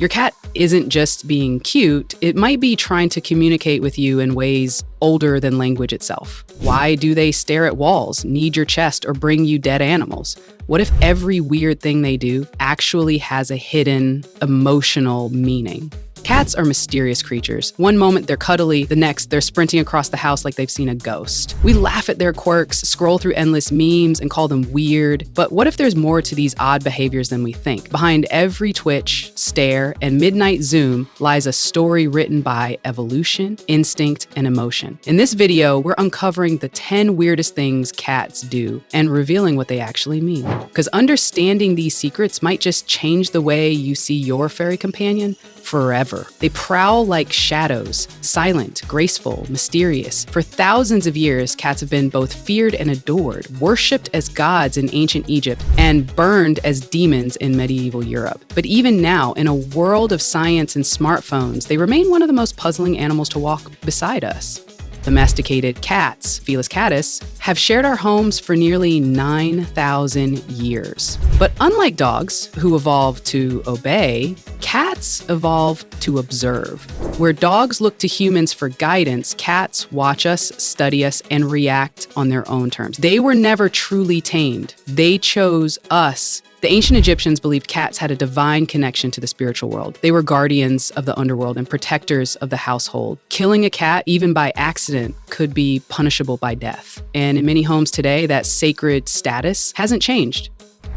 Your cat isn't just being cute, it might be trying to communicate with you in ways older than language itself. Why do they stare at walls, knead your chest, or bring you dead animals? What if every weird thing they do actually has a hidden emotional meaning? Cats are mysterious creatures. One moment they're cuddly, the next they're sprinting across the house like they've seen a ghost. We laugh at their quirks, scroll through endless memes, and call them weird. But what if there's more to these odd behaviors than we think? Behind every twitch, stare, and midnight zoom lies a story written by evolution, instinct, and emotion. In this video, we're uncovering the 10 weirdest things cats do and revealing what they actually mean. Because understanding these secrets might just change the way you see your furry companion forever. They prowl like shadows, silent, graceful, mysterious. For thousands of years, cats have been both feared and adored, worshipped as gods in ancient Egypt, and burned as demons in medieval Europe. But even now, in a world of science and smartphones, they remain one of the most puzzling animals to walk beside us. Domesticated cats, Felis catus, have shared our homes for nearly 9,000 years. But unlike dogs, who evolved to obey, cats evolved to observe. Where dogs look to humans for guidance, cats watch us, study us, and react on their own terms. They were never truly tamed. They chose us. The ancient Egyptians believed cats had a divine connection to the spiritual world. They were guardians of the underworld and protectors of the household. Killing a cat, even by accident, could be punishable by death. And in many homes today, that sacred status hasn't changed.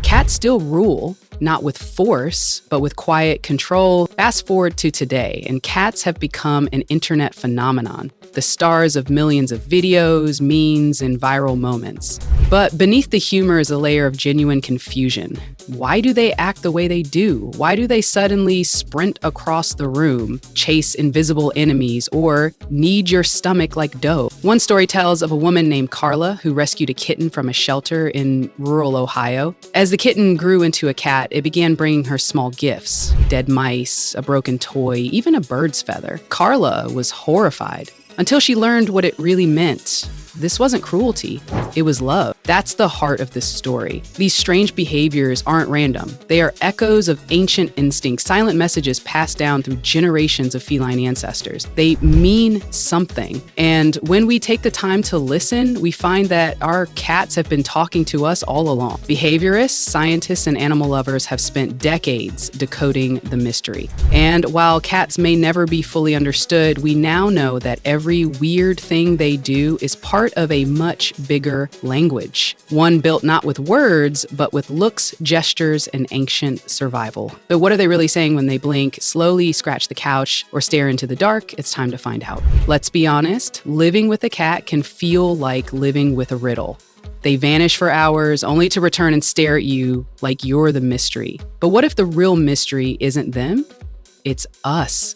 Cats still rule, not with force, but with quiet control. Fast forward to today, and cats have become an internet phenomenon, the stars of millions of videos, memes, and viral moments. But beneath the humor is a layer of genuine confusion. Why do they act the way they do? Why do they suddenly sprint across the room, chase invisible enemies, or knead your stomach like dough? One story tells of a woman named Carla who rescued a kitten from a shelter in rural Ohio. As the kitten grew into a cat, it began bringing her small gifts: dead mice, a broken toy, even a bird's feather. Carla was horrified until she learned what it really meant. This wasn't cruelty, it was love. That's the heart of this story. These strange behaviors aren't random. They are echoes of ancient instincts, silent messages passed down through generations of feline ancestors. They mean something. And when we take the time to listen, we find that our cats have been talking to us all along. Behaviorists, scientists, and animal lovers have spent decades decoding the mystery. And while cats may never be fully understood, we now know that every weird thing they do is part of a much bigger language, one built not with words, but with looks, gestures, and ancient survival. But what are they really saying when they blink, slowly scratch the couch, or stare into the dark? It's time to find out. Let's be honest, living with a cat can feel like living with a riddle. They vanish for hours, only to return and stare at you like you're the mystery. But what if the real mystery isn't them? It's us.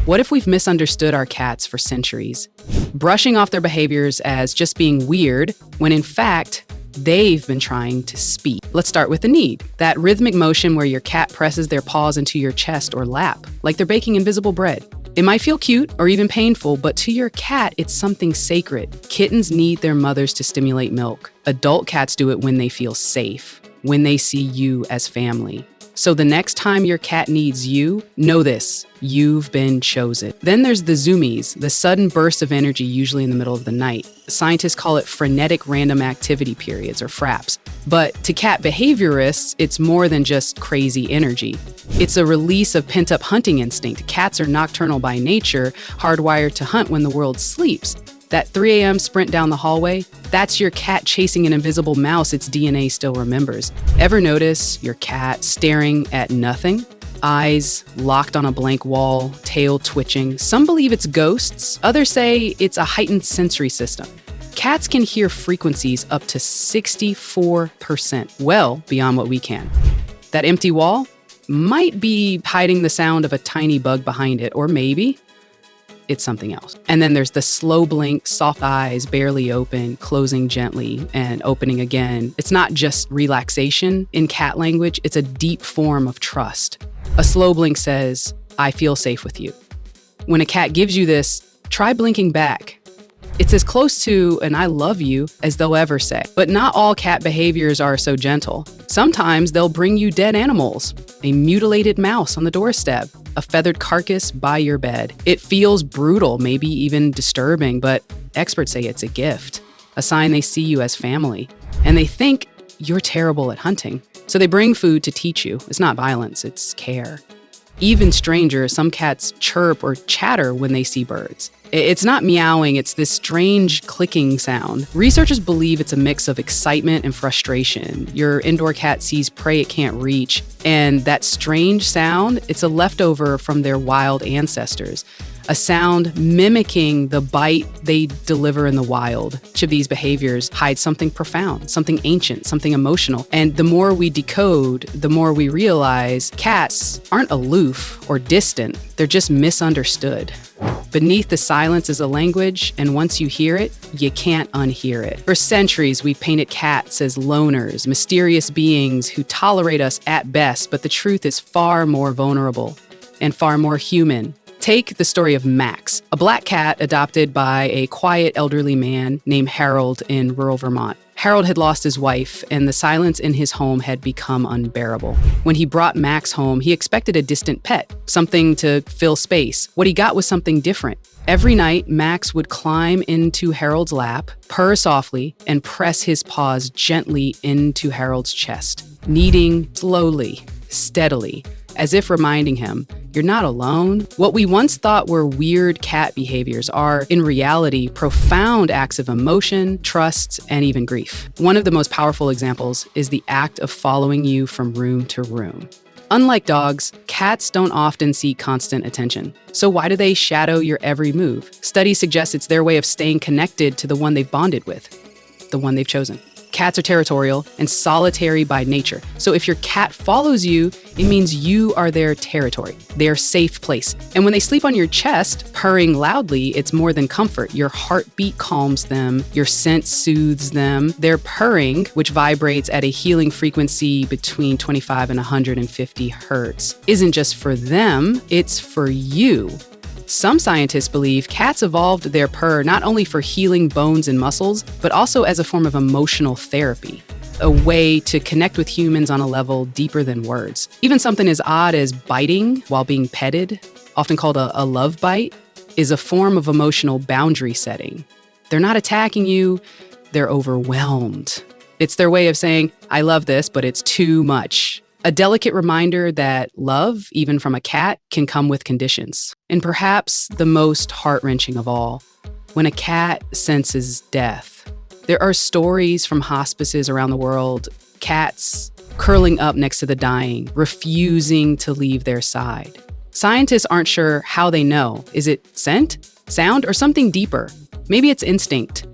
What if we've misunderstood our cats for centuries, brushing off their behaviors as just being weird, when in fact, they've been trying to speak? Let's start with the knead, that rhythmic motion where your cat presses their paws into your chest or lap, like they're baking invisible bread. It might feel cute or even painful, but to your cat, it's something sacred. Kittens need their mothers to stimulate milk. Adult cats do it when they feel safe, when they see you as family. So the next time your cat needs you, know this: you've been chosen. Then there's the zoomies, the sudden bursts of energy usually in the middle of the night. Scientists call it frenetic random activity periods, or FRAPs. But to cat behaviorists, it's more than just crazy energy. It's a release of pent-up hunting instinct. Cats are nocturnal by nature, hardwired to hunt when the world sleeps. That 3 a.m. sprint down the hallway, that's your cat chasing an invisible mouse its DNA still remembers. Ever notice your cat staring at nothing? Eyes locked on a blank wall, tail twitching. Some believe it's ghosts, others say it's a heightened sensory system. Cats can hear frequencies up to 64%, well beyond what we can. That empty wall might be hiding the sound of a tiny bug behind it, or maybe it's something else. And then there's the slow blink, soft eyes, barely open, closing gently and opening again. It's not just relaxation in cat language, it's a deep form of trust. A slow blink says, "I feel safe with you." When a cat gives you this, try blinking back. It's as close to an "I love you" as they'll ever say. But not all cat behaviors are so gentle. Sometimes they'll bring you dead animals, a mutilated mouse on the doorstep, a feathered carcass by your bed. It feels brutal, maybe even disturbing, but experts say it's a gift, a sign they see you as family. And they think you're terrible at hunting. So they bring food to teach you. It's not violence, it's care. Even stranger, some cats chirp or chatter when they see birds. It's not meowing, it's this strange clicking sound. Researchers believe it's a mix of excitement and frustration. Your indoor cat sees prey it can't reach, and that strange sound, it's a leftover from their wild ancestors. A sound mimicking the bite they deliver in the wild. Each of these behaviors hides something profound, something ancient, something emotional. And the more we decode, the more we realize cats aren't aloof or distant, they're just misunderstood. Beneath the silence is a language, and once you hear it, you can't unhear it. For centuries, we've painted cats as loners, mysterious beings who tolerate us at best, but the truth is far more vulnerable and far more human. Take the story of Max, a black cat adopted by a quiet elderly man named Harold in rural Vermont. Harold had lost his wife, and the silence in his home had become unbearable. When he brought Max home, he expected a distant pet, something to fill space. What he got was something different. Every night, Max would climb into Harold's lap, purr softly, and press his paws gently into Harold's chest, kneading slowly, steadily, as if reminding him, "You're not alone." What we once thought were weird cat behaviors are, in reality, profound acts of emotion, trust, and even grief. One of the most powerful examples is the act of following you from room to room. Unlike dogs, cats don't often seek constant attention. So why do they shadow your every move? Studies suggest it's their way of staying connected to the one they've bonded with, the one they've chosen. Cats are territorial and solitary by nature. So if your cat follows you, it means you are their territory, their safe place. And when they sleep on your chest, purring loudly, it's more than comfort. Your heartbeat calms them, your scent soothes them. Their purring, which vibrates at a healing frequency between 25 and 150 hertz, isn't just for them, it's for you. Some scientists believe cats evolved their purr not only for healing bones and muscles, but also as a form of emotional therapy, a way to connect with humans on a level deeper than words. Even something as odd as biting while being petted, often called a love bite, is a form of emotional boundary setting. They're not attacking you, they're overwhelmed. It's their way of saying, "I love this, but it's too much." A delicate reminder that love, even from a cat, can come with conditions. And perhaps the most heart-wrenching of all, when a cat senses death. There are stories from hospices around the world, cats curling up next to the dying, refusing to leave their side. Scientists aren't sure how they know. Is it scent, sound, or something deeper? Maybe it's instinct.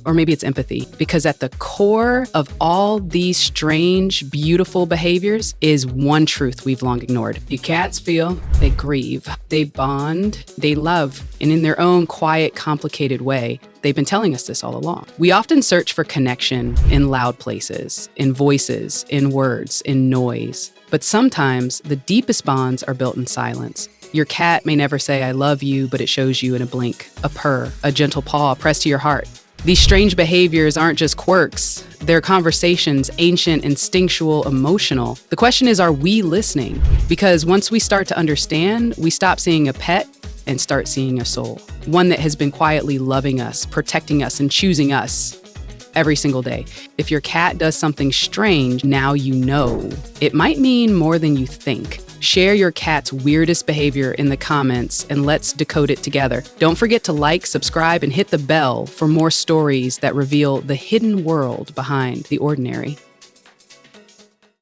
Or maybe it's empathy, because at the core of all these strange, beautiful behaviors is one truth we've long ignored. Your cats feel, they grieve, they bond, they love, and in their own quiet, complicated way, they've been telling us this all along. We often search for connection in loud places, in voices, in words, in noise. But sometimes the deepest bonds are built in silence. Your cat may never say, "I love you," but it shows you in a blink, a purr, a gentle paw pressed to your heart. These strange behaviors aren't just quirks. They're conversations, ancient, instinctual, emotional. The question is, are we listening? Because once we start to understand, we stop seeing a pet and start seeing a soul. One that has been quietly loving us, protecting us, and choosing us every single day. If your cat does something strange, now you know. It might mean more than you think. Share your cat's weirdest behavior in the comments and let's decode it together. Don't forget to like, subscribe, and hit the bell for more stories that reveal the hidden world behind the ordinary.